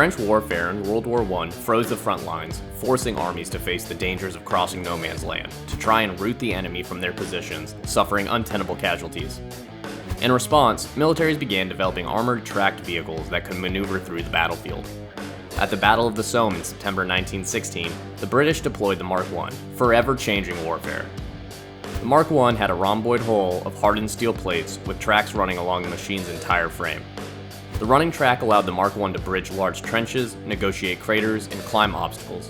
Trench warfare in World War I froze the front lines, forcing armies to face the dangers of crossing no man's land to try and rout the enemy from their positions, suffering untenable casualties. In response, militaries began developing armored tracked vehicles that could maneuver through the battlefield. At the Battle of the Somme in September 1916, the British deployed the Mark I, forever changing warfare. The Mark I had a rhomboid hull of hardened steel plates with tracks running along the machine's entire frame. The running track allowed the Mark I to bridge large trenches, negotiate craters, and climb obstacles.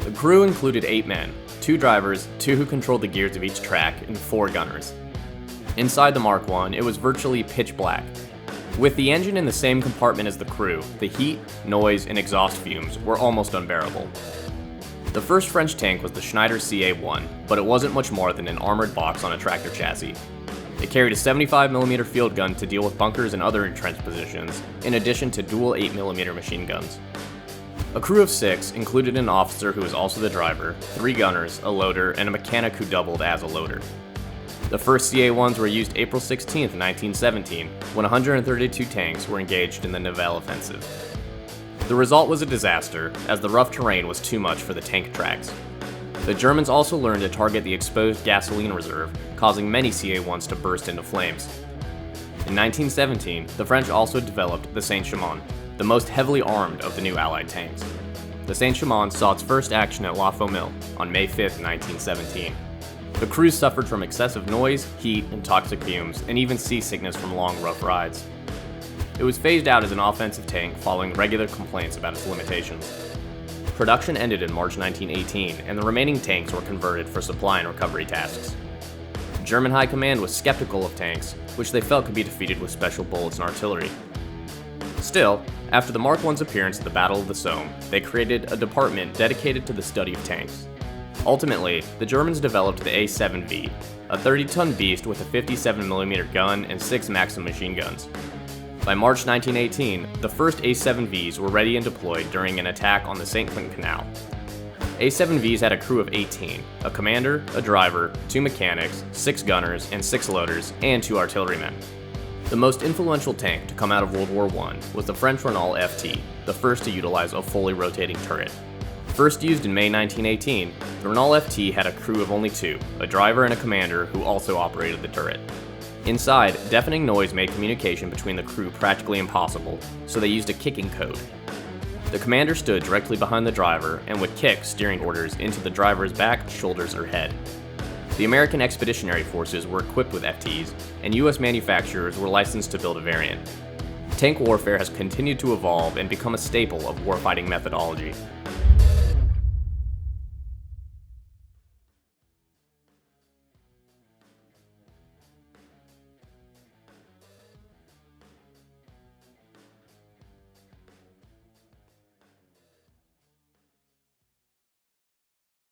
The crew included 8 men, 2 drivers, 2 who controlled the gears of each track, and 4 gunners. Inside the Mark I, it was virtually pitch black. With the engine in the same compartment as the crew, the heat, noise, and exhaust fumes were almost unbearable. The first French tank was the Schneider Ca1, but it wasn't much more than an armored box on a tractor chassis. It carried a 75mm field gun to deal with bunkers and other entrenched positions, in addition to dual 8mm machine guns. A crew of 6 included an officer who was also the driver, 3 gunners, a loader, and a mechanic who doubled as a loader. The first Ca1s were used April 16, 1917, when 132 tanks were engaged in the Nivelle offensive. The result was a disaster, as the rough terrain was too much for the tank tracks. The Germans also learned to target the exposed gasoline reserve, causing many Ca1s to burst into flames. In 1917, the French also developed the Saint Chamon, the most heavily armed of the new Allied tanks. The Saint Chamon saw its first action at La Femelle on May 5, 1917. The crews suffered from excessive noise, heat, and toxic fumes, and even seasickness from long, rough rides. It was phased out as an offensive tank following regular complaints about its limitations. Production ended in March 1918, and the remaining tanks were converted for supply and recovery tasks. German High Command was skeptical of tanks, which they felt could be defeated with special bullets and artillery. Still, after the Mark I's appearance at the Battle of the Somme, they created a department dedicated to the study of tanks. Ultimately, the Germans developed the A7V, a 30-ton beast with a 57mm gun and 6 Maxim machine guns. By March 1918, the first A7Vs were ready and deployed during an attack on the St. Quentin Canal. A7Vs had a crew of 18, a commander, a driver, 2 mechanics, 6 gunners, and 6 loaders, and 2 artillerymen. The most influential tank to come out of World War I was the French Renault FT, the first to utilize a fully rotating turret. First used in May 1918, the Renault FT had a crew of only 2, a driver and a commander who also operated the turret. Inside, deafening noise made communication between the crew practically impossible, so they used a kicking code. The commander stood directly behind the driver and would kick steering orders into the driver's back, shoulders, or head. The American Expeditionary Forces were equipped with FTs, and US manufacturers were licensed to build a variant. Tank warfare has continued to evolve and become a staple of warfighting methodology.